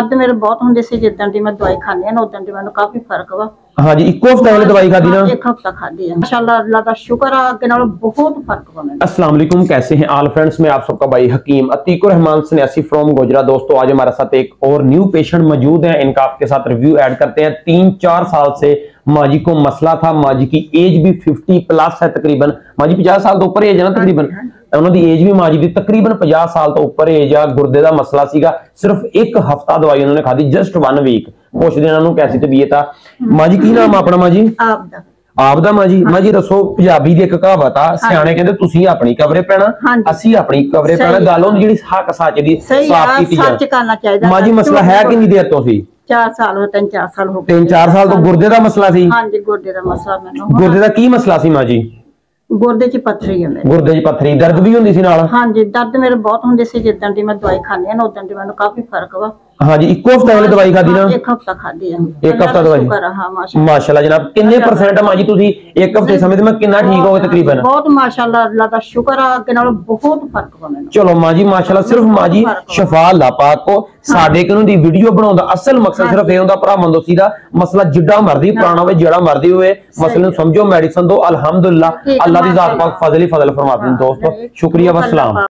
दर्द मेरे बहुत होंदे सी जिद्दां दी मैं दवाई खानी ना उद्दां दी मैनूं काफी फर्क वा। हाँ जी, इको हफ्ता पहले दवाई खादी ना? एक हफ्ता खादी है माशाल्लाह, अल्लाह का शुक्र है, अगे नालों बहुत फर्क वा मैनूं। अस्सलाम वालेकुम, कैसे हैं ऑल फ्रेंड्स? मैं आप सबका भाई हकीम अतीकुर रहमान सन्यासी फ्रॉम गोजरा। दोस्तों आज हमारे साथ एक और न्यू पेशेंट मौजूद है, इनका आपके साथ रिव्यू ऐड करते हैं। 3-4 साल से माँ जी को मसला था। माँ जी की एज भी 50 प्लस है तकरीबन। माँ जी 50 साल तो ऊपर एज है ना तकरीबन? उन्होंने एज भी माँ जी की तकरीबन 50 साल तो ऊपर एज आ। गुर्दे का मसला सीगा, सिर्फ एक हफ्ता दवाई उन्होंने खाधी, जस्ट 1 वीक। पुछदे इन्हां नूं कैसी तबीयत आ। माँ जी की नाम अपना? माँ जी आपदा आपदा। माँ जी माँ जी दसो, पंजाबी दी एक कहावत आ, सियाणे कहंदे तुसीं अपनी कवरे पैना, असीं अपनी कवरे पैना। गल हुंदी जिहड़ी हक सच दी साफ कीती जाए। सच करना चाहिए। माँ जी मसला है कितनी देर तो सी? 4 साल हो, 3-4 साल हो गए। 3-4 साल तो गुर्दे का मसला सी? हाँ जी, गुर्दे का मसला मैनूं। गुर्दे का की मसला सी माँ जी? गुर्दे च पत्थरी है मेरे। गुर्दे च पत्थरी, दर्द भी हुंदी सी नाल? हाँ जी, दर्द मेरे बहुत होंदे सी जिद्दां दी मैं दवाई खानी ना उद्दां दी मैनूं काफी फर्क वा। हाँ जी, इको हफ्ता पहले दवाई खादी ना? एक हफ्ता खादी है। एक हफ्ता दवाई? माशाल्लाह जनाब। किन्ने परसेंट माँ जी तुसी एक हफ्ते समय में कितना ठीक हो गए तकरीबन? बहुत माशाल्लाह, अल्लाह का शुक्र है, अगे नालों बहुत फर्क वा मैनूं। चलो माँ जी माशाल्लाह। सिर्फ माँ जी शफा अल्लाह पाक को साडे कोलों दी वीडियो बनाउण दा असल मकसद सिर्फ ये हुंदा, भरावां दोस्ती दा मसला जिड्डा मर्जी पुराना होवे, जेड़ा मर्जी होवे, मसले नूं समझो, मेडिसिन दो। अल्हम्दुलिल्लाह अल्लाह दी जात पाक फजल ही फजल फरमाते हैं। दोस्तों शुक्रिया, वस्सलाम।